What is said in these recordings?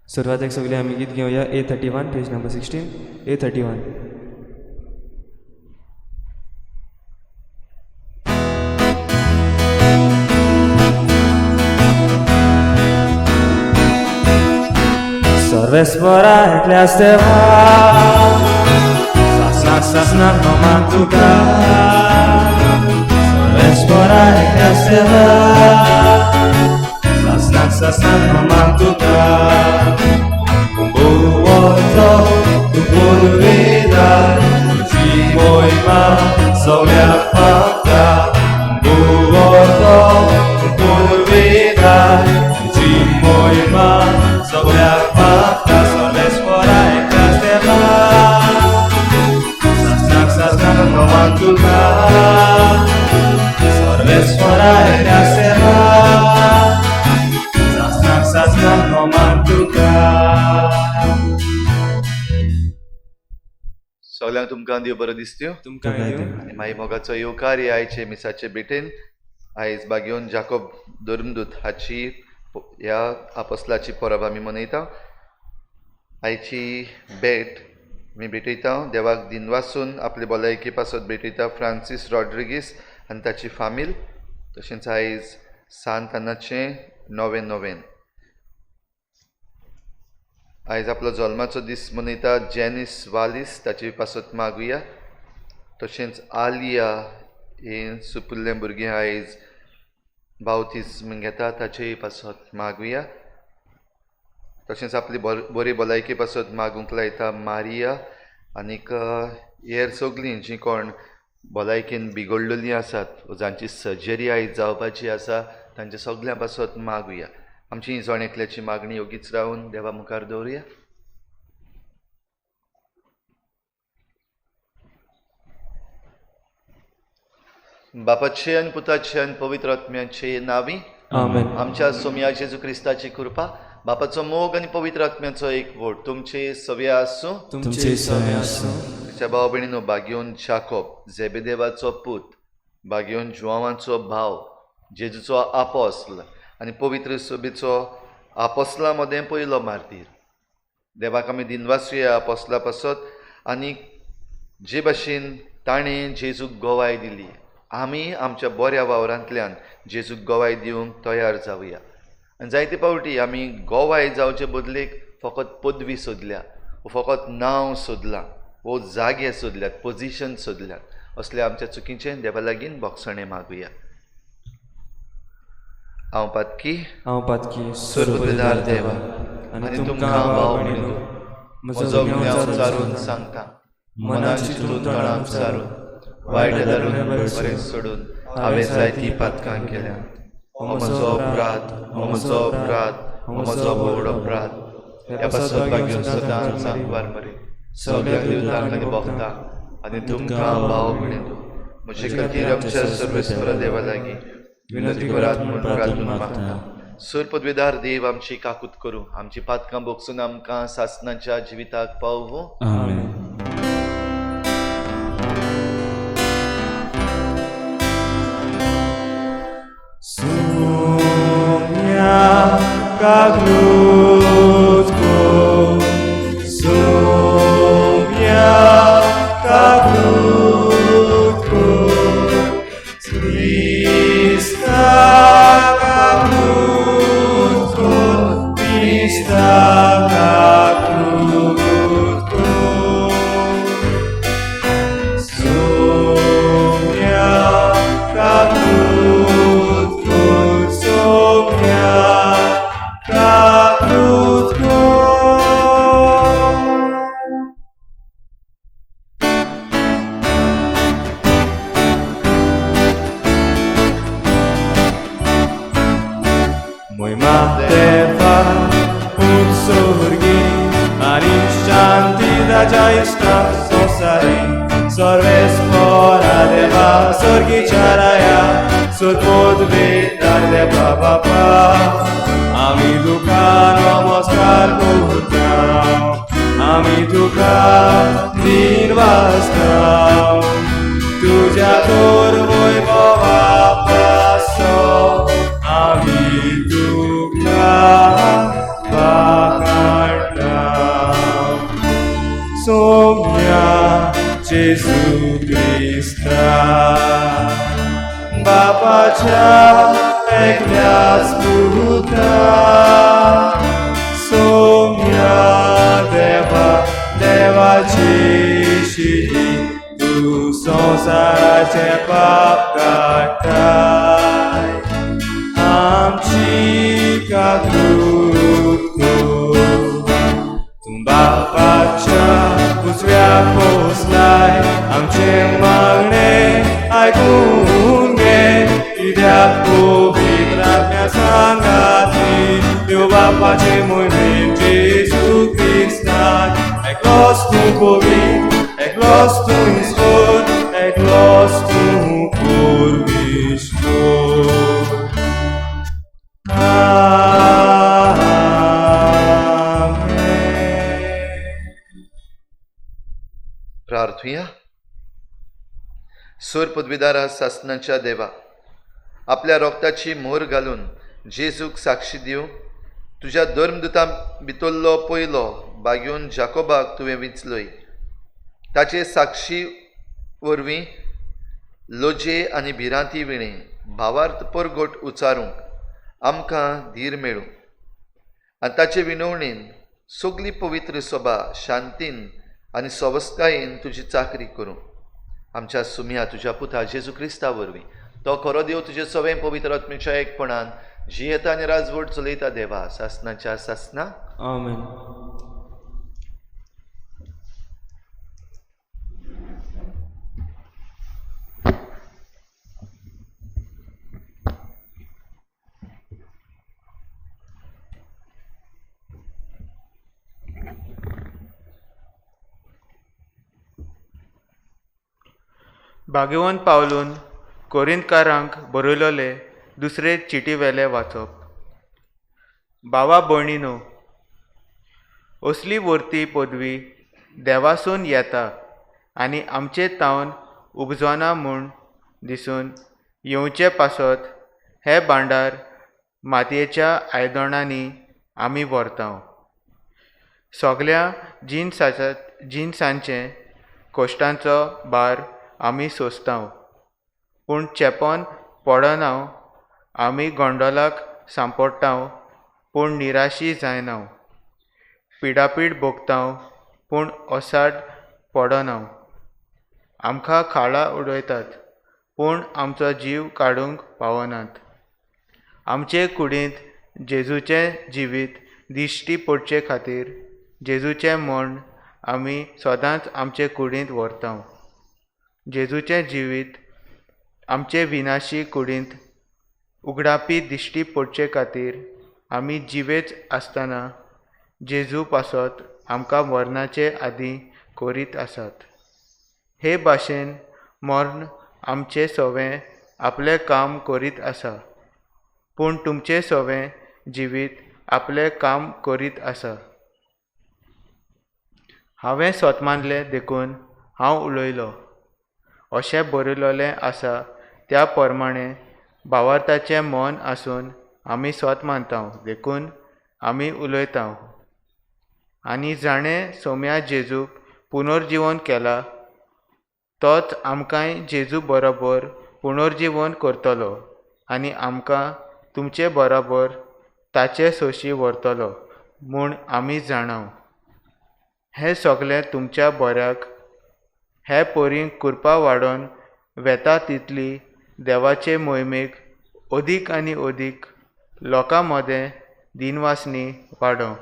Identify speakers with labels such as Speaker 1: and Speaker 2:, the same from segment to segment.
Speaker 1: सुरवातेक सगळे आमी गीत घेवया A31 page number 16 A31. Sorvespora ekleas teva Sasnak no mantuka Sorvespora ekleas teva Sasnak no mantuka Kumbuoto Kupulvidar Ci moima Solia fakta Kumbuoto Kupulvidar Ci moima Solia fakta Sorvespora ekleas teva Sasnak no mantuka Sorvespora ekleas teva Sasnak no mantuka.
Speaker 2: सगळ्यांक तुमकां देव बरो दिसत्यो.
Speaker 1: तुमकां
Speaker 2: आनी मागीर मोगाचो येवकार आयचे मिसाचे भेटेन आयज बागेवन जाकोब धर्मदूत हाची ह्या आपोस्लाची परब आमी मनयता. आयची भेट आमी भेटयता देवाक दिन वासून आपले भलायकी पासत भेटयता फ्रांसीस रॉड्रिगीस आनी ताची फामील. तशेंच आयज सांत आनाचें 9/9. आयज आपलो जल्माचो दीस मनयता जेनिस वालिस ताची पासत मागुया. तशेंच आलिया ही सुपुल्लें भुरगें आयज बावतिस्म घेता ताचेय पासत मागुया. तशेंच आपली बरी भलायकी पासत मागूंक लायता मारिया आनीक हेर सगळीं जीं कोण भलायकेन बिगडलेलीं आसात जांची सर्जरी आयज जावपाची आसा तांच्या सगळ्यां पासत मागुया. आमची जण एकल्याची मागणी योगीच रावन देवा मुखार दवरुया. बापाचे आनी पुताचे आनी पवित्र आत्म्याचे नांवी
Speaker 1: आमेन.
Speaker 2: आमच्या सोम्या जेजू क्रिस्ताची कृपा बापाचो मोग आनी पवित्र आत्म्याचो एकवट तुमचे सगळे आसूं.
Speaker 1: तुमचे सगळे आसूं.
Speaker 2: तुमच्या भाव भयणीनो बागेवन जाकोब झेबेदेवाचो पूत बागेवन जुआवांचो भाव जेजूचो आपोस्ल आनी पवित्र सोबीचो आपोस्ला मदें पयलो मार्तीर देवाक आमी दिनवासुया आपोस्ला पासत आनी जे भाशेन ताणें जेजूक गोवाय दिली आमी आमच्या बऱ्या वावरांतल्यान जेजूक गोवाय दिवंक तयार जावया. आनी जायते फावटी आमी गोवाय जावचे बदलेक फकत पदवी सोदल्या फकत नांव सोदलां वो जागे सोदल्यात पोजिशन सोदल्यात असले आमच्या चुकीचें देवा लागीं बोगसणें मागुया. हांव पातकी सुरपदार देवा आनी तुमकां भाव भयणीनो म्हजो गुन्यांव विचारून सांगता मनाची चिंतून दोळां विचारून वायट धरून बरें सोडून हांवें जायतीं पातकां केल्या. हो म्हजो अपराध हो म्हजो अपराध हो म्हजो व्हड अपराध. ह्या पासत बागेवन सदांच सांगवार मरे सगळ्या दिवतांक आनी भोगतांक आनी तुमकां भाव भयणीनो म्हजे खातीर आमच्या सर्वेस्वर देवा लागीं विनंती करात म्हूण प्रार्थना मागता. सूर पदवीदार देव आमची काकूत करूं आमची पातकां भोगसून आमकां सासणाच्या जिविताक पावूं.
Speaker 1: आमेन. Sonia Kaglutko Sonia Kaglutko Krista Kaglutko Krista Kaglutko Sonia Kaglutko Sonia Kaglutko. Mój mateva utsurgi ani shanti raja ista sosari sorvespora deva sorgi charaya surpodvedar deva baba ami tuka namaskar kortam ami tuka dinvastam तुझ्या तोर वैभवा पासो आमी तुका
Speaker 3: बापाच्या एकल्याच पुत्रा सौम्या देवा देवाची शिडी तू संसाराचे पाप काढताय आमची काकूत तू बापाच्या उजव्या पोचलाय आमचे मागणे ऐकून घे कित्याक पवित्र आत्म्या सांगाती देव बापाचे मोहिमेन जेजू क्रिस्तान एकलोस तू पवित्र एकलोस तू इस्कोर एकलोस तू परमेश्वर
Speaker 2: प्रार्थूया. सूर पदवीदारा सासनाच्या देवा आपल्या रोगताची मोर घालून जेजूक साक्षी दिव तुझ्या धर्मदुतां भितरलो पयलो बागेवन जाकोबाक तुवें विचलय ताचे साक्षी वरवीं लोजे आनी भिरांती विणे भावार्थ परगोट उचारूंक आमकां धीर मेळूं आनी ताचे विनवणेन सगली पवित्र सभा शांतीन आनी सवस्थायेन तुजी चाकरी करूं आमच्या सुम्या तुज्या पुता जेजू क्रिस्ता वरवीं तो खरो देव तुजे सगळें पवित्र आत्मेच्या एकपणान जियेता आनी राजवट चलयता देवा सासनाच्या सासना
Speaker 1: आमेन.
Speaker 4: भाग्यवंत पावलून कोरिंतकारांक बरयलोले दुसरे चिटी वेले वाचप. भावा भयणीनो, असली वर्ती पदवी देवासून येता आनी आमचे तावन उपजना म्हूण दिसून येवचे पासत हे भांडार मातयेच्या आयदनांनी आमी व्हरतांव. सगळ्या जिन्सांचे कश्टांचो भार आमी सोंसतांव पूण चेपन पडनाव आमी गोंडोलाक सांपडटांव पूण निराशी जायनाव पिडापीड भोगतांव पूण ओसाड पडनाव आमकां खाळा उडयतात पूण आमचो जीव काडूंक पावनात आमचे कुडींत जेजूचें जिवीत दिश्टी पडचे खातीर जेजूचें म्हण आमी सदांच आमचे कुडींत व्हरतांव. जेजूचें जिवीत आमचे विनाशी कुडींत उगडापी दिश्टी पडचे खातीर आमी जिवेच आसतना जेजू पासत आमकां मरणाचे आदी करीत आसात. हे भाशेन मरण आमचे सवें आपलें काम करीत आसा पूण तुमचें सवें जिवीत आपलें काम करीत आसा. हांवें स्वतमानलें देखून हांव उलयलो अशें बरयलोलें आसा त्या प्रमाणें भावार्थाचें मन आसून आमी स्वत मानतांव देखून आमी उलयतांव. आनी जाणें सोम्या जेजूक पुनर्जीवन केला तोच आमकांय जेजू बरोबर पुनर्जीवन करतलो आनी आमकां तुमचे बरोबर ताचे सोशी व्हरतलो म्हूण आमी जाणाव. हें सगलें तुमच्या बऱ्याक हे पोरींक कृपा वाडोवन वेता तितली देवाचे मोहिमेक अदीक आनी अदीक लोकां मदें दिनवासनी वाडो.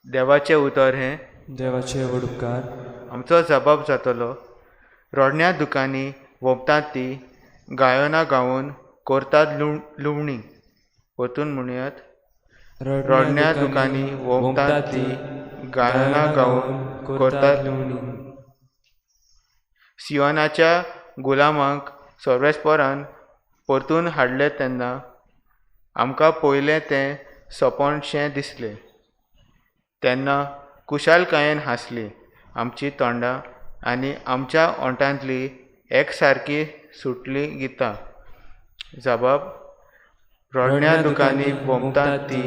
Speaker 4: देवाचें उतर हें
Speaker 1: देवाचे व्हड उपकार
Speaker 4: आमचो जबाब जातलो. रोडण्या दुकानी वोपतात ती गायनां गावून करतात लुवणी. परतून म्हणयात रोडण्या दुकानी वोपतात ती गायनां गावून करतात लुवणी. सियोनाच्या गुलामांक सर्वेस्परान परतून हाडले तेन्ना आमकां पयलें तें सोंपणशें दिसलें. तेन्ना कुशालकायेन हांसली आमची तोंडां आनी आमच्या ओंठांतली एक सारकी सुटली गितां. जबाब रोडण्या दुकानी भोंवतात ती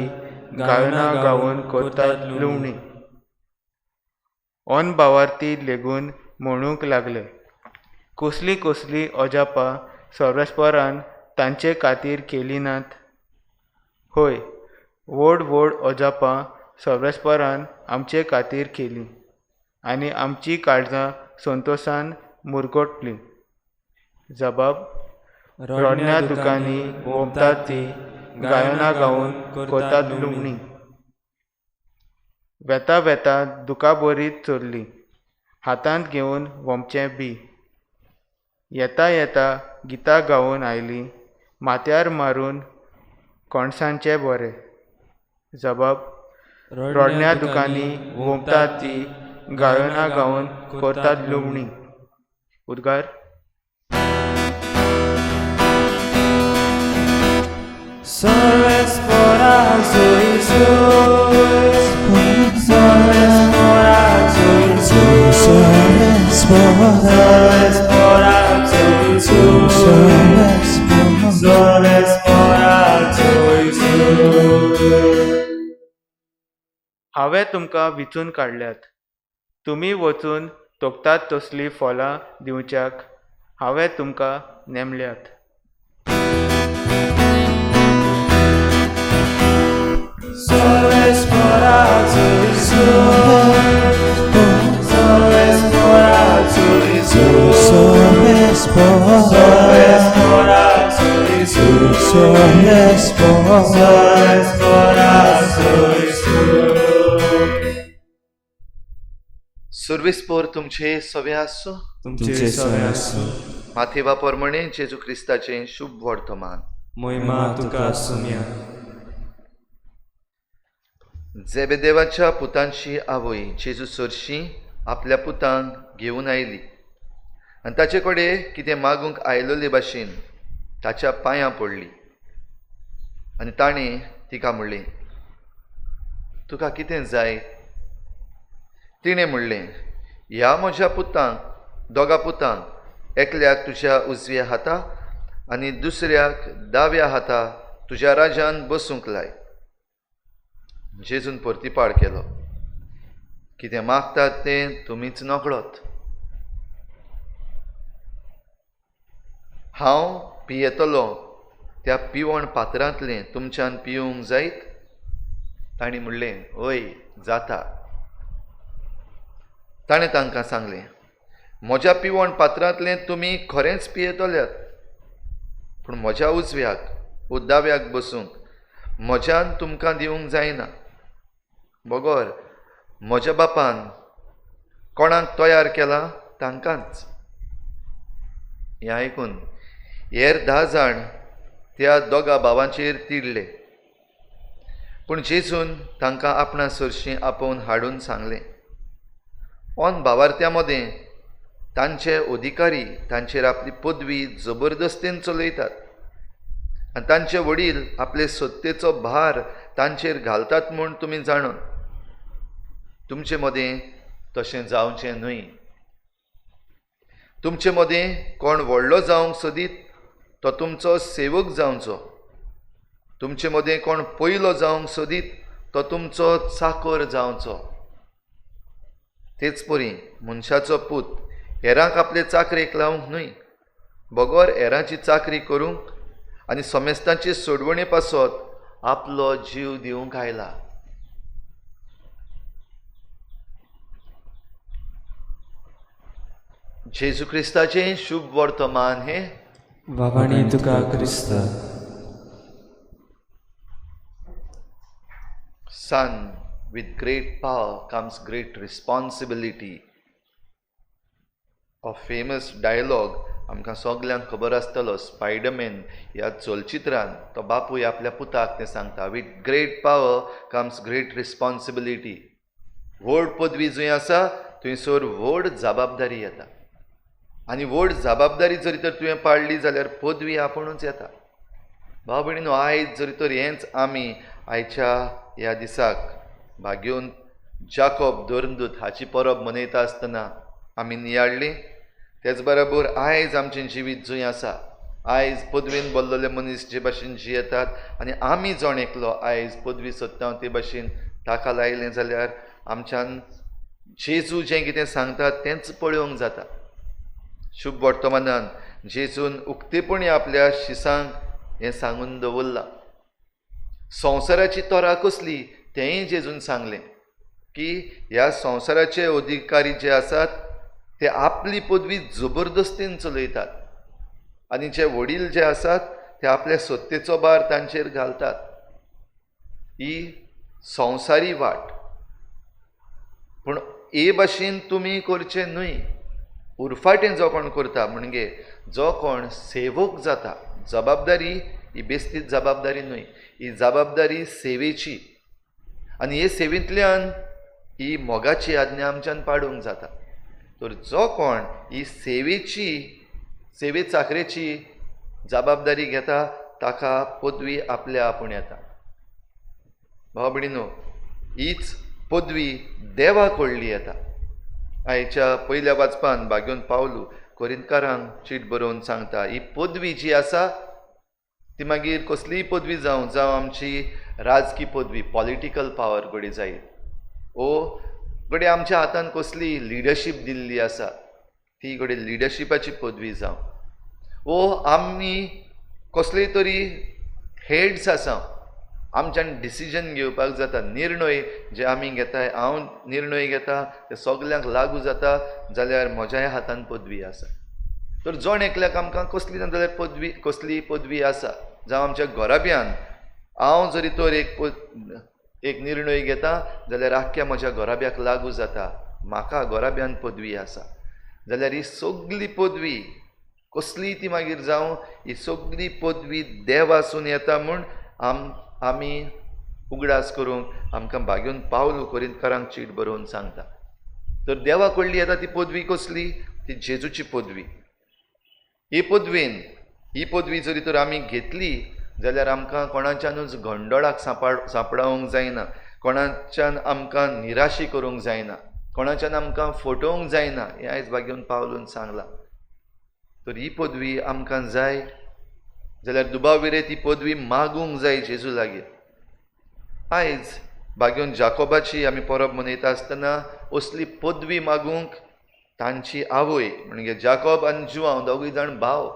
Speaker 4: गायनां गावून करतात लुवणी. ओन भावार्थी लेगून म्हणूंक लागले कसली कसली अजापां सर्वेस्परान तांचे खातीर केली नात? होय, व्हड व्हड अजापां सर्वेस्परान आमचे खातीर केली आनी आमची काळजां संतोशान मुरगोटली. जबाब: रोडण्या दुकानी वोमतात ती, गायना गावन कोतात लुंगणी. वेता वेता दुका बरीत चोरली, हातांत घेवन वोमचें बी. येता येता गितां गावून आयली, माथ्यार मारून कोणसांचें बरें. जबाब: रोडण्या दुकानी वोमतात ती, गायना गावन कोतात लुंगणी. उद्गार:
Speaker 3: Sorvesporazo Jesus, Sorvesporazo Jesus, Sorvesporazo Jesus, Sorvesporazo Jesus.
Speaker 4: हांवें तुमकां विचून काडल्यात. तुमी वचून तोखतात तसलीं फळां दिवच्याक हांवें तुमकां नेमल्यात.
Speaker 3: Sorvesporazo Jesus, Sorvesporazo Jesus, Sorvesporazo Jesus, Sorvesporazo Jesus.
Speaker 2: सर्विस्पोर तुमचे सवे आसो.
Speaker 1: तुमचे सवय आसूं.
Speaker 2: माथेवा पोरमणे जेजू क्रिस्ताचें शुभ वर्तमान.
Speaker 1: मोहिमा तुका सुम्या.
Speaker 2: जेबेदेवाच्या पुतांची आवय जेजू चडशी आपल्या पुतांक घेवन आयली आनी ताचे कडेन कितें मागूंक आयलोले भाशेन ताच्या पांयां पडली आनी ताणें तिका म्हणलें, तुका कितें जाय? तिणें म्हणलें, ह्या म्हज्या पुतांक, दोगा पुतांक, एकल्याक तुज्या उजव्या हाता आनी दुसऱ्याक दाव्या हाता तुज्या राजान बसूंक लाय. जेजून परतीपाड केलो, कितें मागतात तें तुमीच नकळोत. हांव पियेतलों त्या पिवण पात्रांतलें तुमच्यान पिवूंक जायत? ताणीं म्हणलें, ओय, जाता. ताणें तांकां सांगलें, म्हज्या पिवण पात्रांतलें तुमी खरेंच पियेतल्यात, पूण म्हज्या उजव्याक वो दाव्याक बसूंक म्हज्यान तुमकां दिवंक जायना. बगोर, म्हज्या बापान कोणाक तयार केला तांकांच. हें आयकून हेर 10 जाण त्या दोगा भावांचेर तिडले, पूण जेजून तांकां आपणा सरशीं आपोवन हाडून सांगलें, ओन भावार्थ्या मदें तांचे अधिकारी तांचेर आपली पदवी जबरदस्तीन चलयतात आनी तांचे वडील आपले सत्तेचो भार तांचेर घालतात म्हूण तुमी जाणून तुमचे मदें तशें जावचें न्हय. तुमचे मदें कोण व्हडलो जावंक सोदीत तो तुमचो सेवक जावचो. तुमचे मदें कोण पयलो जावंक सोदीत तो तुमचो चाकर जावचो. तेच परी मनशाचो पूत हेरांक आपले चाकरेक लावंक न्हय, बगोर हेरांची चाकरी करूंक आनी समेस्तांचे सोडवणे पासत आपलो जीव दिवंक आयला. जेजू क्रिस्ताचें शुभ वर्तमान हें.
Speaker 1: वावाणी तुका Crysta.
Speaker 2: Son, with great power comes great responsibility. A famous dialogue आमकां सगल्यांक खबर आसतलो. स्पायडरमॅन ह्या चलचित्रांत तो बापूय आपल्या पुताक तें सांगता, with great power comes great responsibility. व्हड पदवी जंय आसा थंयसर व्हड जबाबदारी येता आनी व्हड जबाबदारी जरी तर तुवें पाळली जाल्यार पदवी आपुणूच येता. भाव भयणीनो, आयज जरी तर हेंच आमी आयच्या ह्या दिसाक भाग्योन जाकोब दोरंदूत हाची परब मनयता आसतना आमी नियाळ्ळी. तेच बरोबर आयज आमचें जिवीत जंय आसा, आयज पदवेन बोल्लोले मनीस जे भाशेन जियेतात आनी आमी जण एकलो आयज पदवी सोदता ते भाशेन ताका लायलें जाल्यार आमच्यान जेजू जें कितें सांगता तेंच पळोवंक जाता. शुभ वर्तमानान जेजून उक्तेपणी आपल्या शिसांक हें सांगून दवरलां. संवसाराची तोरा कसली तेंय जेजून सांगलें की ह्या संवसाराचे अधिकारी जे आसात ते आपली पदवी जबरदस्तीन चलयतात आनी जे वडील जे आसात ते आपल्या सत्तेचो भार तांचेर घालतात. ही संवसारी वाट. पूण हे भाशेन तुमी करचें न्हय. उरफाटें जो कोण करता म्हणजे जो कोण सेवक जाता, जबाबदारी ही बेस्तीत जबाबदारी न्हय, ही जबाबदारी सेवेची. आनी हे सेवेंतल्यान ही मोगाची आज्ञा आमच्यान पाडूंक जाता. तर जो कोण ही सेवे चाकरेची जबाबदारी घेता ताका पदवी आपल्या आपूण येता. भाव भयणीनो, हीच पदवी देवाक व्हडली येता. आयच्या पयल्या वाचपान भाग्योन पावलू कोरिंतकारांक चीट बरोवन सांगता ही पदवी जी आसा ती मागीर कसलीय पदवी जावं आमची राजकी पदवी, पॉलिटिकल पावर घडी जायत, ओ घडी आमच्या हातान कसली लिडरशीप दिल्ली आसा ती घडी लिडरशिपाची पदवी जावं, ओ आमी कसलेय तरी हेड्स आसा, आमच्यान डिसिजन घेवपाक जाता, निर्णय जे आमी घेताय, हांव निर्णय घेता ते सगल्यांक लागू जाता जाल्यार म्हज्याय हातान पदवी आसा. तर जण एकल्याक आमकां कसली ना जाल्यार कसली पदवी आसा. जावं आमच्या घराब्यान हांव जरी तर एक निर्णय घेता जाल्यार आख्ख्या म्हज्या घराब्याक लागू जाता, म्हाका घराब्यान पदवी आसा. जाल्यार ही सगली पदवी कसली ती मागीर जावं ही सगली पदवी देवासून येता म्हूण आमी उगडास करूंक आमकां भाग्योन पावलू कोरिंतकारांक चीट बरोवन सांगता. तर देवाक व्हडली येता ती पदवी कसली? ती जेजूची पदवी. ही पदवी जरी तर आमी घेतली जाल्यार आमकां कोणाच्यानूच गंडोळाक सांपडावंक जायना, कोणाच्यान आमकां निराशी करूंक जायना, कोणाच्यान आमकां फटोवंक जायना. हें आयज भाग्योन पावलून सांगलां. तर ही पदवी आमकां जाय जाल्यार दुबाविरे ती पदवी मागूंक जाय जेजू लागीं. आयज भाग्योन जाकोबाची आमी परब मनयता आसतना असली पदवी मागूंक तांची आवय म्हणजे जाकोब आनी जुआंव दोगूय जाण भाव,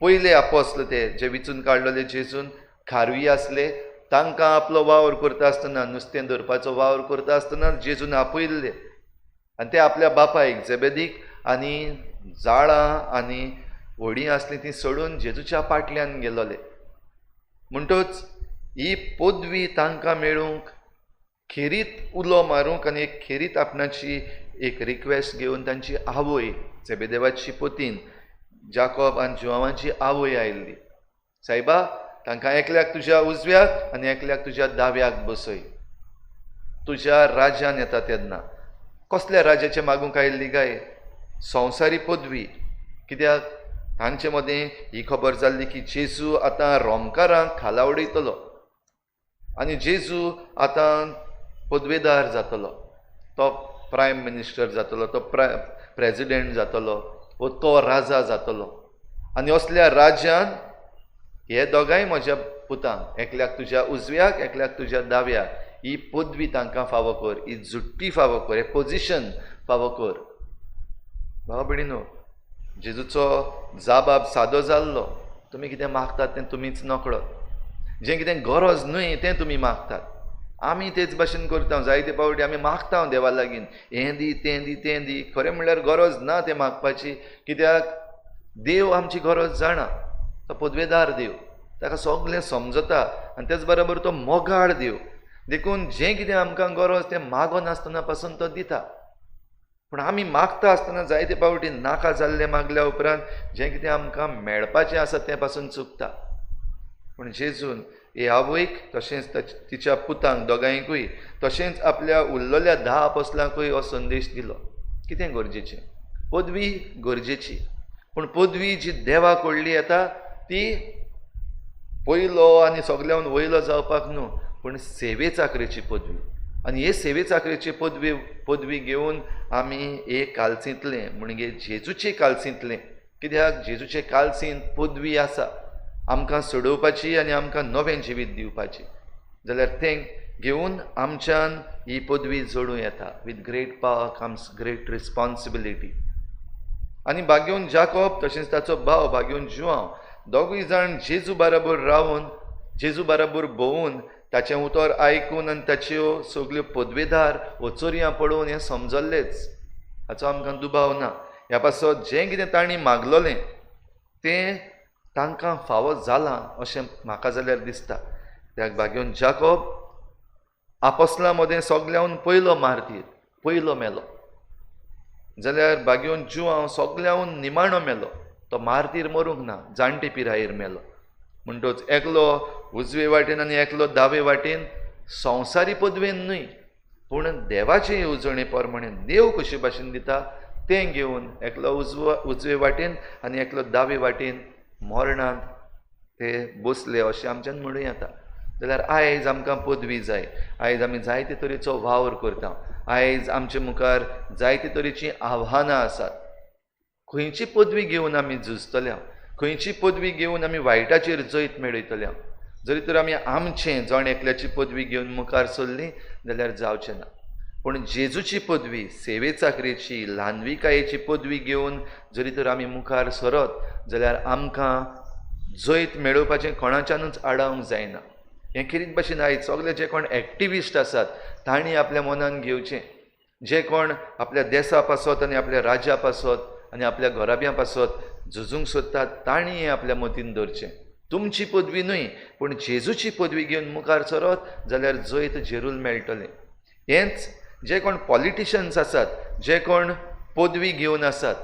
Speaker 2: पयले आपोस्ल ते जे विचून काडलेले जेजून खारवी आसले, तांकां आपलो वावर करता आसतना, नुस्तें धरपाचो वावर करता आसतना जेजून आपयल्ले आनी ते आपल्या बापायक जेबेदीक आनी जाळां आनी व्हडीं आसलीं तीं सोडून जेजूच्या पाटल्यान गेलोले. म्हणटच ही पदवी तांकां मेळूंक खेरीत उलो मारूंक आनी एक खेरीत आपणाची एक रिक्वेस्ट घेवन तांची आवय जेबेदेवाची पतीन जाकोब आनी जुआंवाची आवय आयिल्ली. सायबा, तांकां एकल्याक तुज्या उजव्याक आनी एकल्याक तुज्या दाव्याक बसय. तुज्या राज्यान येता तेन्ना. कसल्या राज्याचे मागूंक आयिल्ली काय? संवसारी पदवी. कित्याक तांचे मदें ही खबर जाल्ली की जेजू आतां रोमकारांक खाला उडयतलो आनी जेजू आतां पदवेदार जातलो. तो प्रायम मिनिस्टर जातलो, तो प्रेजिडेंट जातलो, वो तो राजा जातलो. आनी असल्या राज्यान हे दोगांय म्हज्या पुतांक, एकल्याक तुज्या उजव्याक एकल्याक तुज्या दाव्याक, ही पदवी तांकां फावो कर, ही जुट्टी फावो कर, हे पोजिशन फावो कर. भाव भयणीनो, जेजूचो जाबाब सादो जाल्लो. तुमी कितें मागतात तें तुमीच नकळो. जें कितें गरज न्हय तें तुमी मागतात. आमी तेच भाशेन करता. जायते फावटी आमी मागता देवा लागीं, हें दी तें दी तें दी. खरें म्हणल्यार गरज ना तें मागपाची. कित्याक देव आमची गरज जाणा. तो पदवेदार देव, ताका सगळें समजता आनी तेच बरोबर तो मोगाळ देव. देखून जें कितें आमकां गरज तें मागो नासतना पासून तो दिता. पूण आमी मागता आसतना जायते फावटी नाका जाल्लें मागल्या उपरांत जें कितें आमकां मेळपाचें आसा तें पासून चुकता. पूण जेजून हे आवयक तशेंच तिच्या पुतांक दोगांयकूय तशेंच आपल्या उरलेल्या 10 आपोस्लांकूय हो संदेश दिलो. कितें गरजेचें? पदवी गरजेची. पूण पदवी जी देवाक व्हडली येता ती पयलो आनी सगळ्यान वयलो जावपाक न्हू, पूण सेवे चाकरेची पदवी. आनी हे सेवे चाकरेची पदवी घेवन आमी हे कालसींतलें म्हणजे जेजूचे कालसींतलें, कित्याक जेजूचे कालसींत पदवी आसा आमकां सोडोवपाची आनी आमकां नवें जिवीत दिवपाची. जाल्यार तें घेवन आमच्यान ही पदवी जोडूं येता. With great power comes great responsibility. आनी बागेवन जाकोब तशेंच ताचो भाव बागेवन जुआंव दोगूय जाण जेजू बरोबर रावन जेजू बरोबर भोवून ताचें उतर आयकून आनी ताच्यो सगल्यो पदवेदार वचोरयां पळोवन हें समजल्लेच. हाचो आमकां दुबाव ना. ह्या पासत जें कितें तांणी मागलोलें तें तांकां फावो जालां अशें म्हाका जाल्यार दिसता. त्याक बागेवन जाकोब आपोस्लां मदें सगल्यान पयलो मार्तीर, पयलो मेलो. जाल्यार बागेवन जुआंव सगल्यान निमाणो मेलो. तो मार्तीर मरूंक ना, जाणटे पिरायेर मेलो. म्हणटच एकलो उजवे वाटेन आनी एकलो दावे वाटेन संवसारी पदवेन न्हय पूण देवाचे उजवणे प्रमाणे देव कशे भाशेन दिता तें घेवन एकलो उजवे वाटेन आनी एकलो दावे वाटेन मरणांत ते बसले अशें आमच्यान म्हणूं येता. जाल्यार आयज आमकां पदवी जाय. आयज आमी जायते तरेचो वावर करता. आयज आमचे मुखार जायते तरेचीं आव्हानां आसात. खंयची पदवी घेवन आमी झुजतल्या, खंयची पदवी घेवन आमी वायटाचेर जैत मेळयतल्या. जरी तर आमी आमचें जण एकल्याची पदवी घेवन मुखार सरलीं जाल्यार जावचें ना. पूण जेजूची पदवी, सेवे चाकरेची, ल्हानविकायेची पदवी घेवन जरी तर आमी मुखार सरत जाल्यार आमकां जैत मेळोवपाचें कोणाच्यानूच आडावंक जायना. हें खेरीत भाशेन आयज सगळे जे कोण एक्टिविस्ट आसात तांणी आपल्या मनान घेवचें. जे कोण आपल्या देशा पासत आनी आपल्या राज्या पासत आनी आपल्या घराब्यां पासत झुजूंक सोदतात तांणी हें आपल्या मतीन दवरचें. तुमची पदवी न्हय पूण जेजूची पदवी घेवन मुखार सरत जाल्यार जैत जेरूल मेळटलें. हेंच जे कोण पॉलिटिशियन्स आसात, जे कोण पदवी घेवन आसात,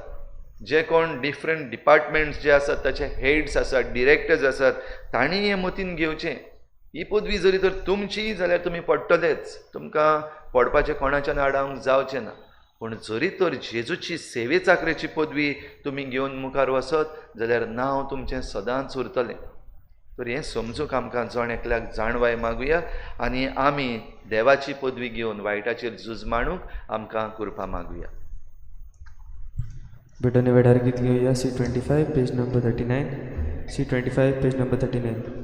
Speaker 2: जे कोण डिफरंट डिपार्टमेंट्स जे आसात ताचे हेड्स आसात, डिरेक्टर्स आसात तांणी हें मतीन घेवचें. ही पदवी जरी तर तुमची जाल्यार तुमी पडटलेच. तुमकां पडपाचें कोणाच्यान आडावंक जावचें ना. पूण जरी तर जेजूची सेवे चाकरेची पदवी तुमी घेवन मुखार वचत जाल्यार नांव तुमचें सदांच उरतलें. तर हें समजूंक आमकां जण एकल्याक जाणवाय मागुया आनी आमी देवाची पदवी घेवन वायटाचेर झूज मारूंक आमकां कृपा मागुया.
Speaker 1: भेटोने वेळार गीत घेऊया C25 page number 39. C25 page number 39.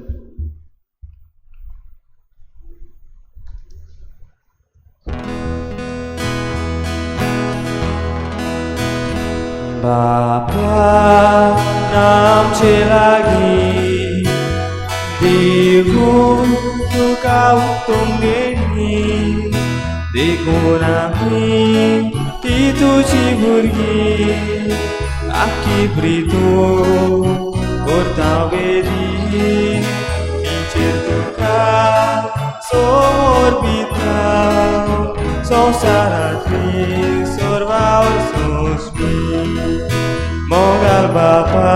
Speaker 3: Bapa namche lagi Digun tuka utunggeni Digunami ituci burgi Aki brito Kortawedi Micer tuka Sorbita Sosaratri Sorvaur sosmi Mogal Bapa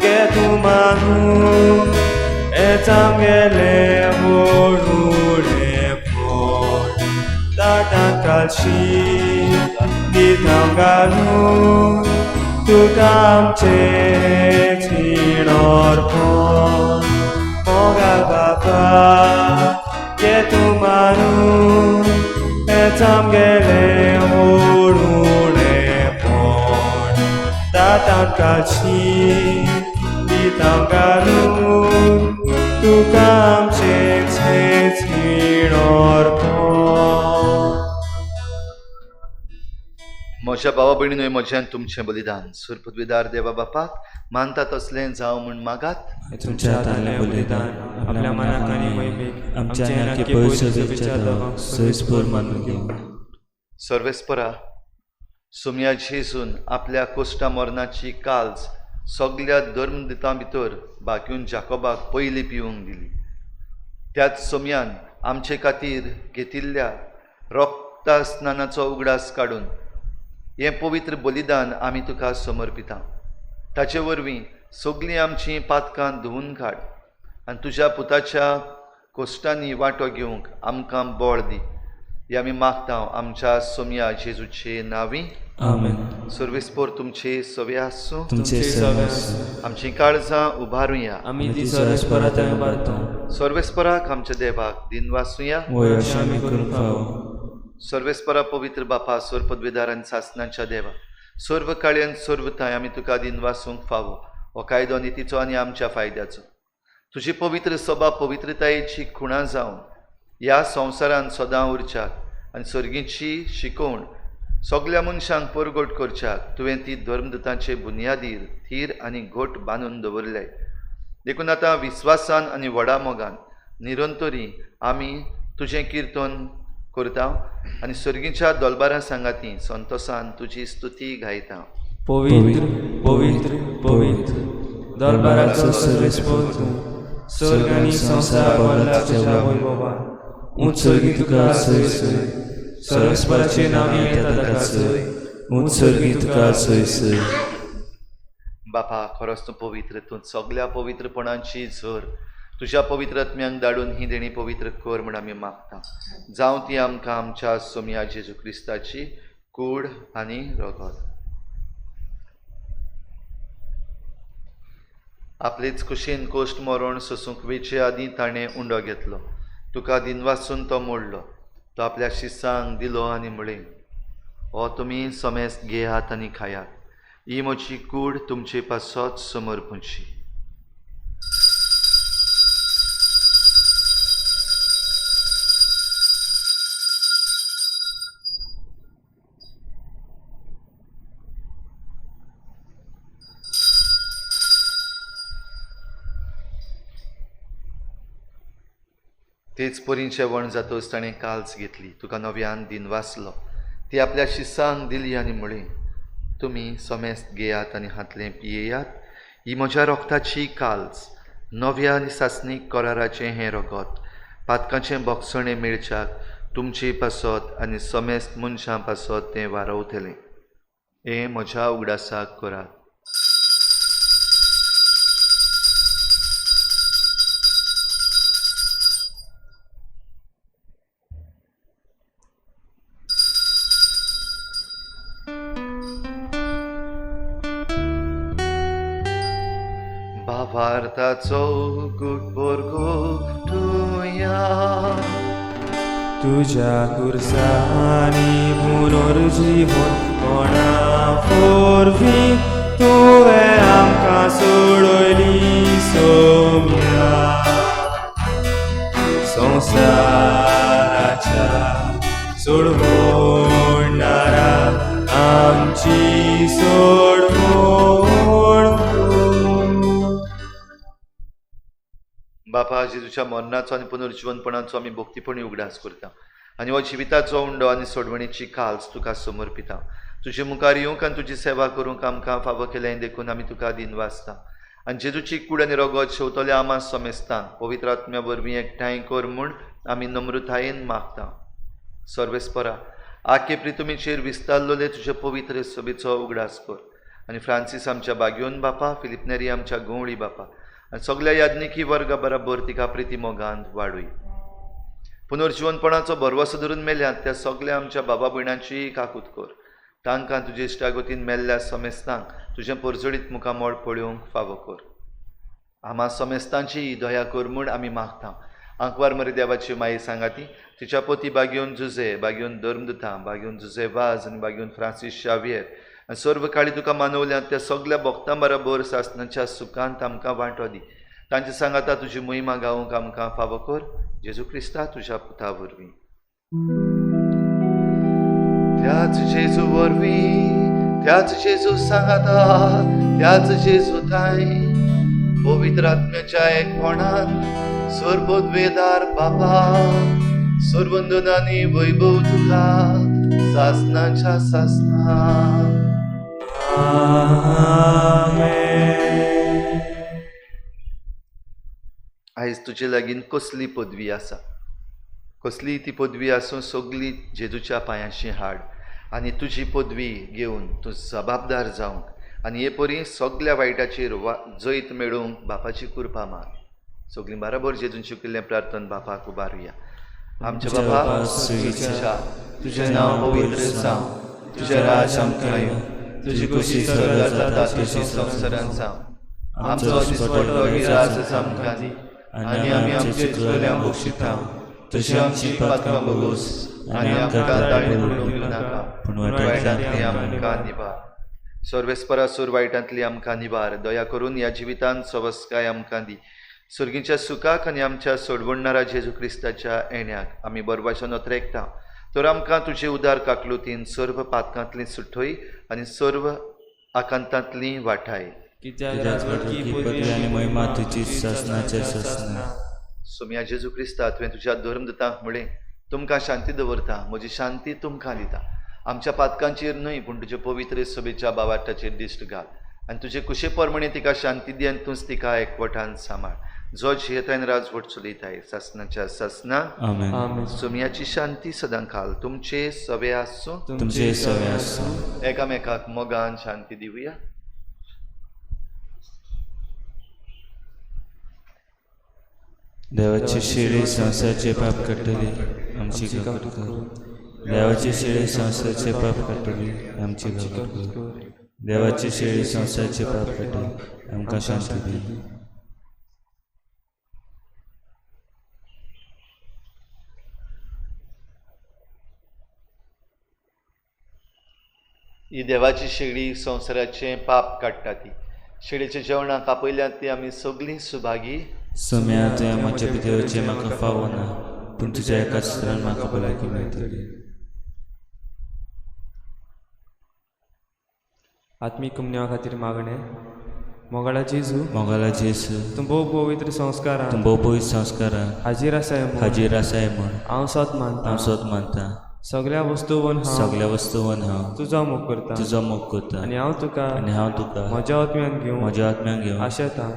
Speaker 3: Getumanu Etangele Borule Por Tatan Kalshi Ditanganu Tukam Tinor Por Mogal Bapa Getumanu Etangele Borule Por Tatan Kalshi Ditanganu Tukam Tinor Por.
Speaker 2: म्हज्या भावा भयणींनो, म्हज्यान तुमचें बलिदान सुरपदवीदार देवा बापाक मानता तसलें जावं म्हूण मागात.
Speaker 1: तुमच्या हातांतलें बलिदान आपल्या मनाक आनी मोहिमेक आमच्या नाकी पयसुबेच्या सोयीस्पर मानून घेवं.
Speaker 2: सर्वेस्परा सोम्या जेजून आपल्या कोश्टा मरणाची काल्ज सगळ्या धर्मदितां भितर बागेवन जाकोबाक पयली पिवूंक दिली. त्याच सोम्यान आमचे खातीर घेतिल्ल्या रोक्ता स्नानाचो उगडास काडून हें पवित्र बलिदान आमी तुका समर्पिता. ताचे वरवीं सगळीं आमचीं पातकां धुवून काड आनी तुज्या पुताच्या कोश्टांनी वांटो घेवंक आमकां बळ दी. हे आमी मागता आमच्या सोम्या जेजूचे नांवी.
Speaker 1: आमेन.
Speaker 2: सर्वेस्पर तुमचे सवे आसूं.
Speaker 1: तुमचे सवेस
Speaker 2: आमची काळजां उबारुया.
Speaker 1: आमी ती सर्वेस्परांत उबारता.
Speaker 2: सर्वेस्पराक आमच्या देवाक दिन वासुया.
Speaker 1: वय अशें आमी करूंक फावो.
Speaker 2: सर्वेस्परा पवित्र बापा सोरपदवीदार आनी सासणांच्या देवा सर्व काळ्यान सर्वताय आमी तुका दिन वासूंक फावो. हो कायदो नितीचो आनी आमच्या फायद्याचो. तुजी पवित्र सभा पवित्रतायेची खुणां जावन ह्या संवसारांत सदां उरच्याक आनी सर्गीची शिकोवण सगळ्या मनशांक परगट करच्याक तुवें ती धर्मदुतांचे बुनयादीर थीर आनी घोट बांदून दवरले. देखून आतां विस्वासान आनी व्हडा मोगान निरंतरी आमी तुजें कीर्तन करता आनी सर्गीच्या दोलबारा सांगाती संतोषान तुजी स्तुती गायता.
Speaker 1: पवित्र पवित्र पवित्र दरबाराचो सर्वेस्पर तूं, स्वर्ग आनी संवसार भरला तुज्या वैभवान. उत्सर्गी तुका सय सय, सर्वेस्पराचें नांव येता ताका सय, उत्सर्गी तुका सय सय.
Speaker 2: बापा, खरोच तूं पवित्र. तूं सगळ्या पवित्रपणांची झर तुज्या पवित्र आत्म्यांक धाडून ही देणी पवित्र कर म्हण आमी मागता. जावं ती आमकां आमच्या सोम्या जेजू क्रिस्ताची कूड आनी रगत. आपलेच कुशीन कोश्ट मरण सोसूंक वेचे आदीं ताणें उंडो घेतलो. तुका दिनवासून तो मोडलो. तो आपल्या शिसांक दिलो आनी म्हळें, हो तुमी समेस्त घेयात आनी खायात. ही म्हजी कूड तुमचे पासत समर्पूंची. तेच परींचे वण जातोच ताणें काल्स घेतली. तुका नव्यान दिनवासलो. ती आपल्या शिसांक दिली आनी म्हळें, तुमी समेस्त घेयात आनी हातलें पियेयात. ही म्हज्या रोगताची काल्स, नव्या आनी सासणीक कराराचें हें रगत, पातकाचें बोगसणें मेळच्याक तुमचे पासत आनी समेस्त मनशां पासत तें वारवतलें. हें म्हज्या उगडासाक करात. भावार्थाचो गुटबोरगो तुया,
Speaker 3: तुझ्या कुर्सानी पुनर्जीवन कोणा फोरवी तुवें आमकां सोडली सोम्या. संवसाराच्या सोडवणारा आमची सोडवण.
Speaker 2: बापा, जेजूच्या मरणाचो आनी पुनर्जीवनपणाचो आमी भोक्तीपणी उगडास करता आनी हो जिविताचो उंडो आनी सोडवणीची काल्स तुका समर्पिता. तुजे मुखार येवंक आनी तुजी सेवा करूंक आमकां फावो केलें देखून आमी तुका दिनवासता. आनी जेजूची कूड आनी रगत शेवतल्या आमा समेस्तांक पवित्र आत्म्या वरवीं एकठांय कर म्हूण आमी नम्रतायेन मागता. सर्वेस्परा, आखे प्रितुमेचेर विस्तारलोले तुजे पवित्र सभेचो उगडास कर. आनी फ्रांसीस आमच्या बागयोन बापा, फिलिप नेरी आमच्या गवळी बापा आनी सगळ्या याज्ञिकी वर्गा बराबर तिका प्रिती मोगान वाडूय. पुनर्जीवनपणाचो भरवसो धरून मेल्यात त्या सगळ्या आमच्या बाबा भयणांची काकूत कर. तांकां तुजे इश्टागतीन मेल्ल्या समेस्तांक तुजें परजडीत मुखामोळ पळोवंक फावो कर. आमा समेस्तांची दया कर म्हूण आमी मागता. आंकवार मरे देवाची माई सांगाती, तिच्या पोती बागयोन जुजे, बागयोन धर्मदुतां, बागयोन जुजे वाज आनी बागयोन फ्रांसीस शावियर आनी सर्व काळी तुका मानवल्यात त्या सगळ्या भक्तां बरोबर सासणाच्या सुखांत आमकां वांटो दी. तांचे सांगाता तुजी महिमा गावूंक आमकां फावो कर. जेजू क्रिस्ता तुज्या पुता वरवीं. त्याच जेजू वरवीं, त्याच जेजू सांगाता, त्याच जेजू ताई, पवित्र आत्म्याच्या एकपणान सर्वोद्वेदार बापा, सर्वंदनांनी वैभव तुका सासणाच्या सासणां. आयज तुजे लागीं कसली पदवी आसा? कसली ती पदवी आसूं सगळी जेजूच्या पांयाशी हाड आनी तुजी पदवी घेवन तूं जबाबदार जावंक आनी हे परी सगळ्या वायटाचेर जैत मेळोवंक बापाची कृपा माग. सगळीं बराबर जेजून शिकिल्लें प्रार्थना बापाक उबारुया. आमचे बाबा,
Speaker 3: तुझें नांव पवित्र जावं, तुजें राज आमकां येवं, तुजी कशी स्वर्गांत जाता तशी
Speaker 2: संवसारांत जावं.
Speaker 3: आमचो दिसपट्टो गिरास आमकां दी आनी आमी आमचे चुकलेल्यांक बक्षिता तशी आमची पातकां बगोस आनी आमकां दाळी पडूंक नाका पूण वायटांतली आमकां निबार.
Speaker 2: सर्वेस्परासूर वायटांतली आमकां निबार. दया करून ह्या जिवितांत सवस्काय आमकां दी. सर्गीच्या सुखाक आनी आमच्या सोडवणारा जेजू क्रिस्ताच्या येण्याक आमी बरवाशन ओत्रेकता. तर आमकां तुजे उदार काकलुतीन सर्व पातकांतली सुटोय आनी सर्व आकांतांतली वाटाय.
Speaker 1: कित्याक राजवट की पदवी आनी महिमा तुजी ससनाचे ससना.
Speaker 2: सोम्या जेजू क्रिस्ता तुवें तुज्या धर्मदतांक म्हळें तुमकां शांती दवरता, म्हजी शांती तुमकां दिता. आमच्या पातकांचेर न्हय पूण तुजे पवित्र सभेच्या बावाटाचेर दिश्ट घाल आनी तुजे कुशे प्रमाणे तिका शांती दी आनी तूंच तिका एकवटान सांबाळ. जो जियेतान राजवट चलयताय ससनाच्या ससना.
Speaker 1: आमेन.
Speaker 2: सोम्याची शांती सदां खाल तुमचे सवे आसूं.
Speaker 1: तुमचे सवे आसूं.
Speaker 2: एकामेकाक मोगान शांती दिवया.
Speaker 1: देवाची शिडी संसाराचे पाप काडटली आमची गागट कर. देवाची शिडी संसाराचे पाप काडटली आमची गागट कर. देवाची शिडी संसाराचे पाप काडटली आमकां शांती दी.
Speaker 2: ही देवाची शेगडी संवसाराचे पाप काडटा ती. शेडीच्या जेवणाक आपयल्यात ती आमी सगळीं सुभागी.
Speaker 1: सोम्या तुवें म्हज्या पितेवचे म्हाका फावो ना पूण तुज्या एकाच तरान म्हाका भलायकी मेळटली. आत्मीक कमन्या खातीर मागणें. मोगाळा जेजू तूं भोव पवित्र संस्कारां हाजीर आसाय म्हूण हांव सोत मानता. सगळ्या वस्तूवन हांव तुजो मोग करता आनी हांव तुका म्हज्या आत्म्यान घेवन आशेता.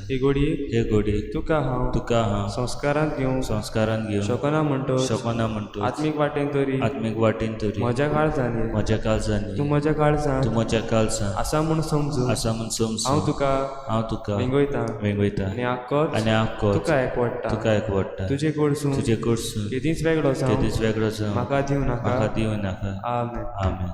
Speaker 1: हे घोडी तुका हांव संस्कारांत घेवन शकना म्हणटो आत्मीक वाटेन तरी म्हज्या काळजांनी तूं म्हज्या काळजांत आसा म्हूण समजू हांव तुका वेंगयता आनी आक्कोच तुका एकवडटा. तुजे कडसून केदींच वेगळो जावं म्हाका दिवं नाका. आमेन.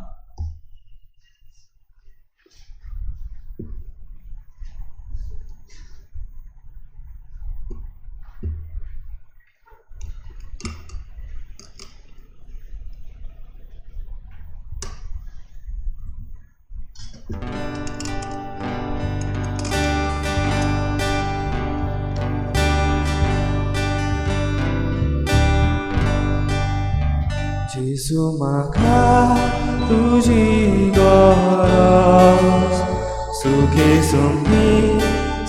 Speaker 1: जेजू म्हाका तुजी गरज सुखे सोंपी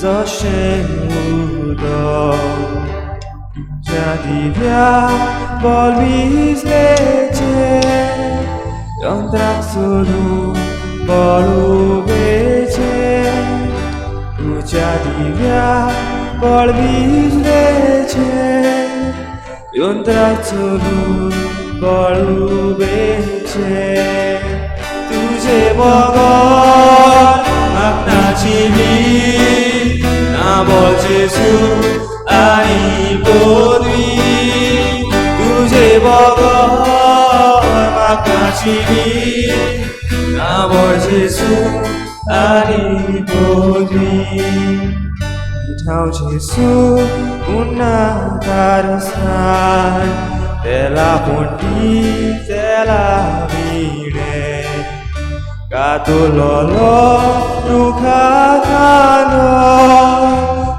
Speaker 1: जशें उदक. तुज्या दिव्या बळविजलेचे यंत्राक सोडून बळुवेचे. तुज्या दिव्या बळविजलेचे यंत्राक सोडून बळुवेचे. तुझे बगल मागनाची वीट नामो जेजू आनी पदवी. तुझे बगल मागनाची वीट नामो जेजू आनी पदवी. हांव जेजू उन्नाकार स्नान तेला पोटी तेला विडे कातुलोलो रुखा कानो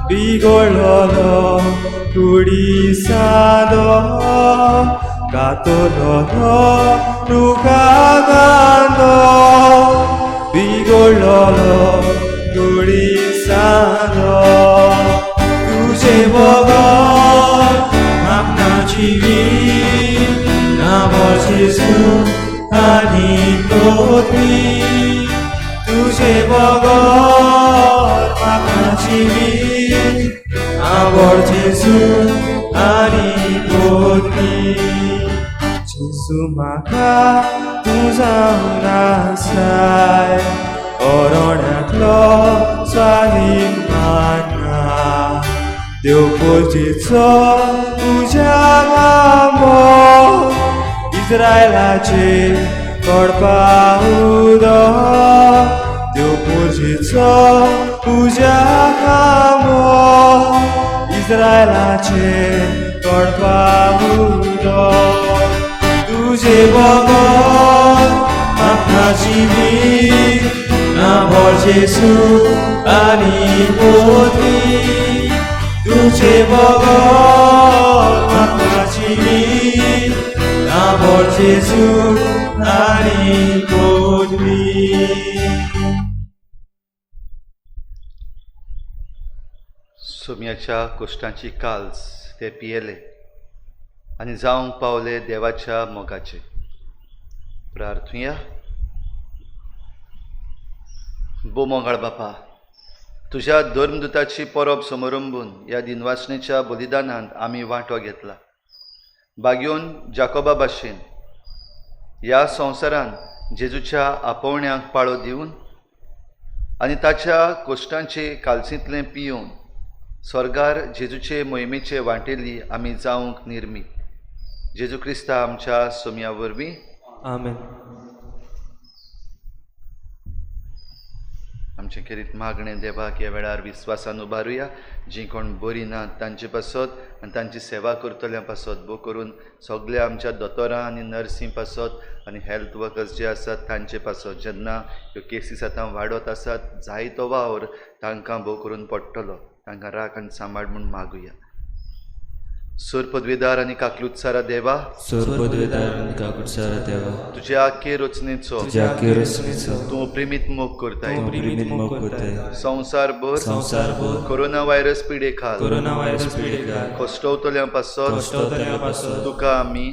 Speaker 1: बिगडलोलो कुडी सादो. कातुलोलो रुखा कानो बिगडलोलो कुडी सादो. तुझे बगल मागनाची वीट नामो जेजू आनी पदवी. तुझे बगल मागनाची वीट नामो जेजू आनी पदवी. जेजू म्हाका तूं जावन आसाय अरोण्यांतलो स्वारीक माना. देव पोरचेचो तुज्या नामो इस्रायलाचे कडपा उदक. देव पोरचेचो तुज्या नामो इस्रायलाचे कडपा उदक. तुजे बगल मागनाची वीट नामो जेजू आनी पदवी. तुझे बगल मागनाची वीट नामो जेजू आनी कोडवी.
Speaker 2: सोम्याच्या कोश्टांची काल्स ते पियेले आनी जावंक पावले देवाच्या मोगाचे. प्रार्थुया. बो मोगाळ बापा, तुझ्या धर्मदुताची परब समारंभून ह्या दिनवासणेच्या बलिदानांत आमी वांटो घेतला. बागयोन जाकोबा भाशेन ह्या संवसारांत जेजूच्या आपोवण्यांक पाळो दिवन आनी ताच्या कोश्टांचे कालसींतलें पियोवन स्वर्गार जेजूचे मोहिमेचे वांटेली आमी जावंक निर्मी. जेजू क्रिस्ता आमच्या सोम्या वरवीं.
Speaker 1: आमेन.
Speaker 2: आमचे खेरीत मागणें देवाक ह्या वेळार विस्वासान उबारुया. जीं कोण बरीं नात तांचे पासत आनी तांची सेवा करतल्या पासत बो करून सगल्या आमच्या दोतोरां आनी नर्सीं पासत आनी हेल्थ वर्कर्स जे आसात तांचे पासत जेन्ना ह्यो केसीस आतां वाडत आसात जायतो वावर तांकां भोव करून पडटलो. तांकां राख आनी सांबाळ म्हूण मागुया. सोर पदवेदार आनी काकलुत्सारा देवा, तुज्या आख्खे रचनेचो तूं प्रेमीत मोग करताय. संवसारभर कोरोना व्हायरस पिडे खाल कोश्टवतल्या पासत तुका आमी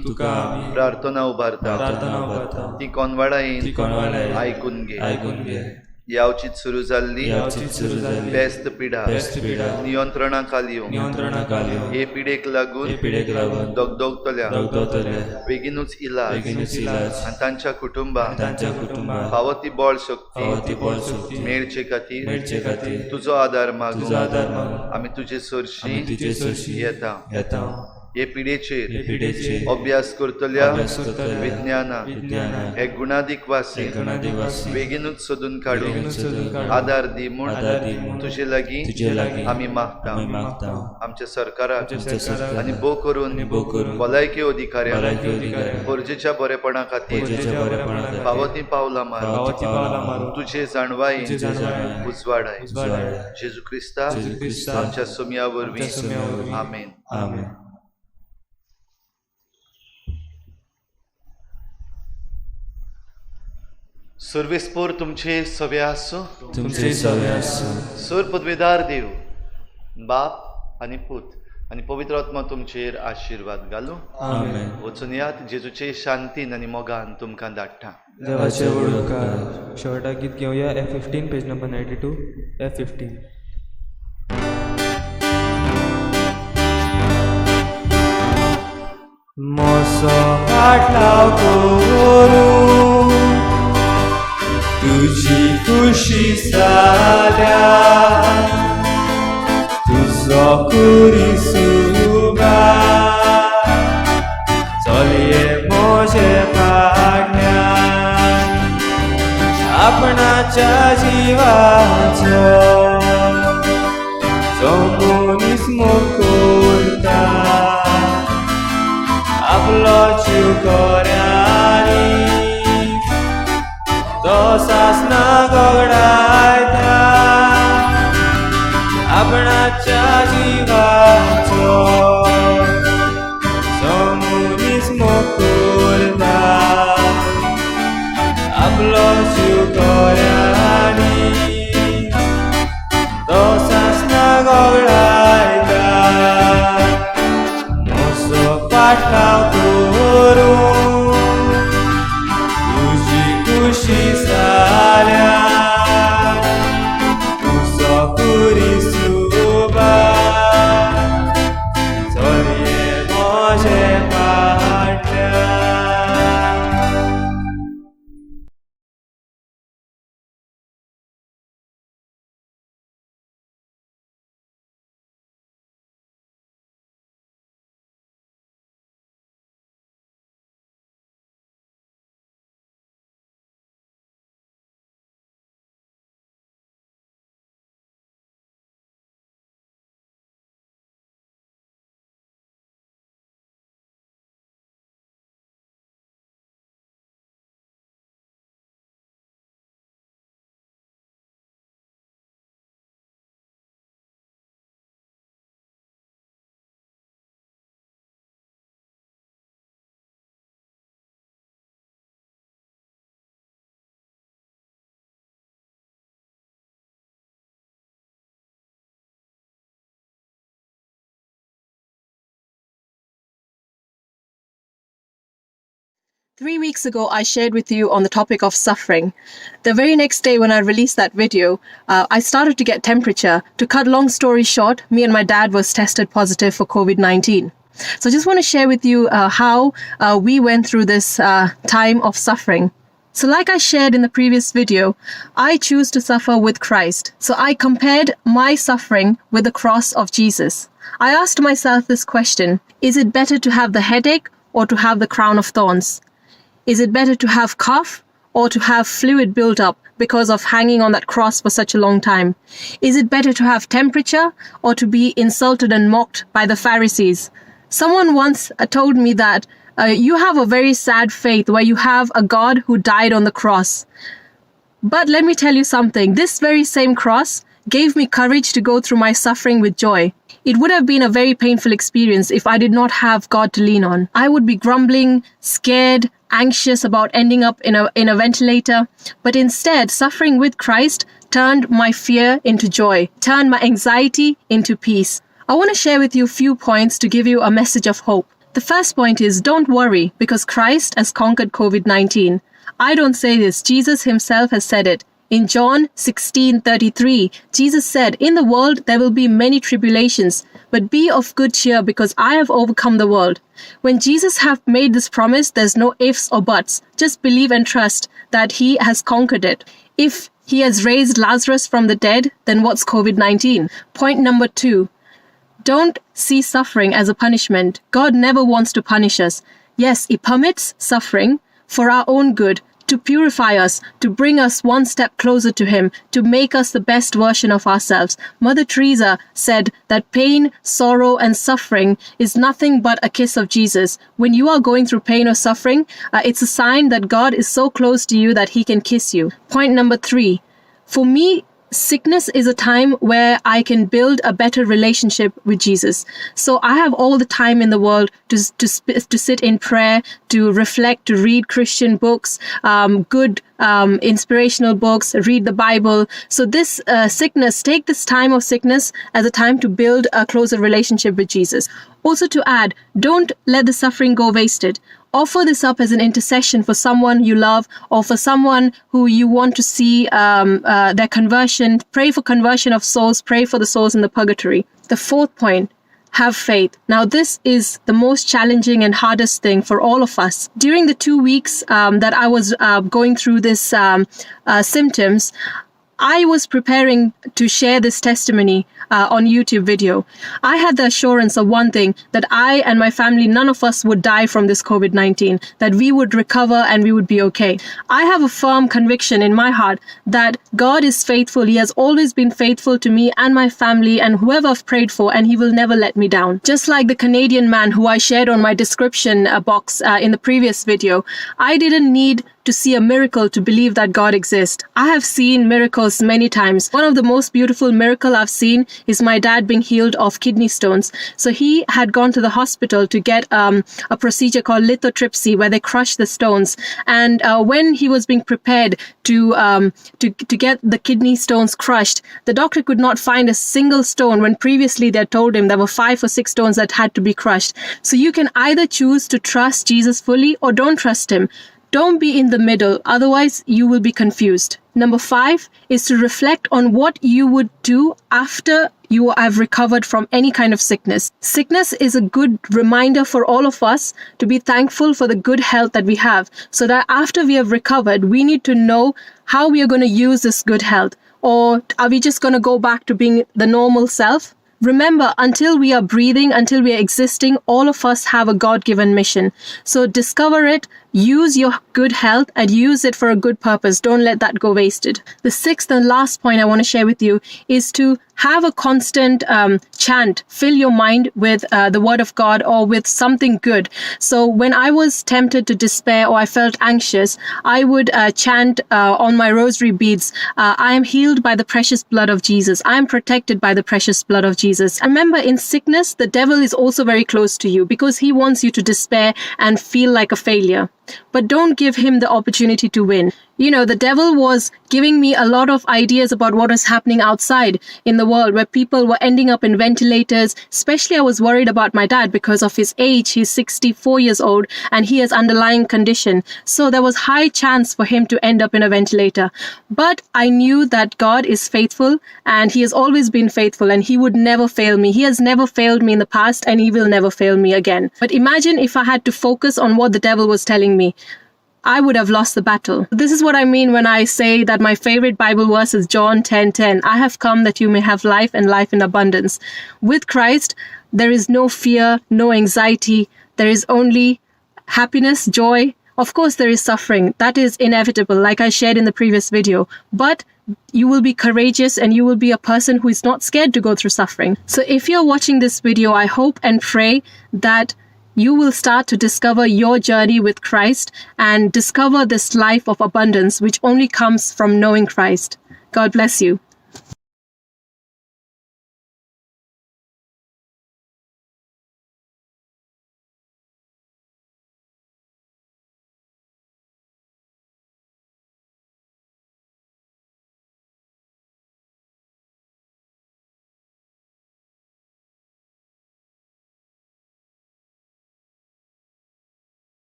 Speaker 2: प्रार्थना उबारता. ती कोनवाडा येवन आयकून घे. यावचीत सुरू जाल्ली बेस्त पिडा नियंत्रणा खाली हे पिडेक लागून दोगदोगतल्या बेगीनूच इलाज आनी तांच्या कुटुंबाक फावो ती बळ शक्ती मेळचे खातीर तुजो आदार मागूं आमी तुजे सरशी येता. हे पिडेचेर अभ्यास करतल्या विज्ञानाक हे गुणादीक वासी बेगीनूच सोदून काडून आदार दी म्हूण तुजे लागीं आमी मागता. आमच्या सरकाराक आनी भोव करून भलायकी अधिकाऱ्यांक गरजेच्या बरेपणा खातीर फावो ती पावलां मार. तुजे जाणवाई उजवाडाय. जेजू क्रिस्ता आमच्या सोम्या वरवीं. आमेन. सर्वेस्पोर तुमचे सवे आसूं. सोर पदवेदार देव बाप आनी पूत आनी पवित्र आत्मा तुमचेर आशिर्वाद घालूं. वचून यात जेजूचे शांतीन आनी मोगान तुमकां धाडटा.
Speaker 1: देवाचे उपकार. शॉर्टा गीत घेवया. F15 page number 92. F15. Moso फाटलाव करून तुझी खुशी जाल्या तुजो कुरिसुबा चलये मोजे फाटल्यान आपणाच्या जिवाचो जो मनीस मोग करता आपलो जीव कोऱ्यांनी तो सासना गोगडायता आपणाच्या जिवाचो जो मनीस मोग करता आपलो जीव कोऱ्यांनी तो सासना गोगडायता. मोसो पाटलाव करून तुझी खुशी जाल्या तुजो कुरिसुबा चलये मोजे
Speaker 5: 3 weeks ago, I shared with you on the topic of suffering. The very next day when I released that video, I started to get temperature. To cut long story short, me and my dad was tested positive for COVID-19. So I just want to share with you how we went through this time of suffering. So like I shared in the previous video, I choose to suffer with Christ. So I compared my suffering with the cross of Jesus. I asked myself this question: is it better to have the headache or to have the crown of thorns? Is it better to have cough or to have fluid build up because of hanging on that cross for such a long time? Is it better to have temperature or to be insulted and mocked by the Pharisees? Someone once told me that you have a very sad faith where you have a God who died on the cross. But let me tell you something, this very same cross gave me courage to go through my suffering with joy. It would have been a very painful experience if I did not have God to lean on. I would be grumbling, scared, anxious about ending up in a ventilator. But instead, suffering with Christ turned my fear into joy, turned my anxiety into peace. I want to share with you a few points to give you a message of hope. The first point is, don't worry, because Christ has conquered COVID-19. I don't say this. Jesus himself has said it. In John 16:33, Jesus said, "In the world there will be many tribulations, but be of good cheer because I have overcome the world." When Jesus have made this promise, there's no ifs or buts. Just believe and trust that he has conquered it. If he has raised Lazarus from the dead, then what's COVID-19? Point number 2. Don't see suffering as a punishment. God never wants to punish us. Yes, he permits suffering for our own good, to purify us, to bring us one step closer to him, to make us the best version of ourselves. Mother Teresa said that pain, sorrow, and suffering is nothing but a kiss of Jesus. When you are going through pain or suffering, it's a sign that God is so close to you that he can kiss you. Point number 3. For me, sickness is a time where I can build a better relationship with Jesus. So I have all the time in the world to sit in prayer, to reflect, to read Christian books, good inspirational books, read the Bible. So this take this time of sickness as a time to build a closer relationship with Jesus. Also to add, don't let the suffering go wasted. Offer this up as an intercession for someone you love or for someone who you want to see their conversion. Pray for conversion of souls. Pray for the souls in the purgatory. The fourth point, have faith. Now, this is the most challenging and hardest thing for all of us. During the 2 weeks that I was going through this symptoms, I was preparing to share this testimony on YouTube video. I had the assurance of one thing, that I and my family, none of us would die from this COVID-19, that we would recover and we would be okay. I have a firm conviction in my heart that God is faithful. He has always been faithful to me and my family and whoever I've prayed for, and he will never let me down. Just like the Canadian man who I shared on my description box in the previous video, I didn't need to see a miracle to believe that God exists. I have seen miracles many times. One of the most beautiful miracle I've seen is my dad being healed of kidney stones. So he had gone to the hospital to get a procedure called lithotripsy, where they crush the stones. And when he was being prepared to get the kidney stones crushed, the doctor could not find a single stone when previously they had told him there were 5 or 6 stones that had to be crushed. So you can either choose to trust Jesus fully or don't trust him. Don't be in the middle, otherwise you will be confused. Number 5 is to reflect on what you would do after you have recovered from any kind of sickness. Sickness is a good reminder for all of us to be thankful for the good health that we have, so that after we have recovered, we need to know how we are going to use this good health. Or are we just going to go back to being the normal self? Remember, until we are breathing, until we are existing, all of us have a God-given mission. So discover it, use your good health, and use it for a good purpose. Don't let that go wasted. The 6th and last point I want to share with you is to have a constant chant. Fill your mind with the word of God or with something good. So when I was tempted to despair or I felt anxious, I would chant on my rosary beads, I am healed by the precious blood of Jesus. I am protected by the precious blood of Jesus. Remember, in sickness, the devil is also very close to you because he wants you to despair and feel like a failure. But don't give him the opportunity to win. You know, the devil was giving me a lot of ideas about what was happening outside in the world, where people were ending up in ventilators. Especially I was worried about my dad because of his age. He's 64 years old and he has underlying condition. So there was high chance for him to end up in a ventilator. But I knew that God is faithful and he has always been faithful and he would never fail me. He has never failed me in the past and he will never fail me again. But imagine if I had to focus on what the devil was telling me. I would have lost the battle. This is what I mean when I say that my favorite Bible verse is John 10:10. I have come that you may have life and life in abundance. With Christ, there is no fear, no anxiety. There is only happiness, joy. Of course, there is suffering. That is inevitable, like I shared in the previous video. But you will be courageous and you will be a person who is not scared to go through suffering. So if you're watching this video, I hope and pray that you will start to discover your journey with Christ and discover this life of abundance, which only comes from knowing Christ. God bless you.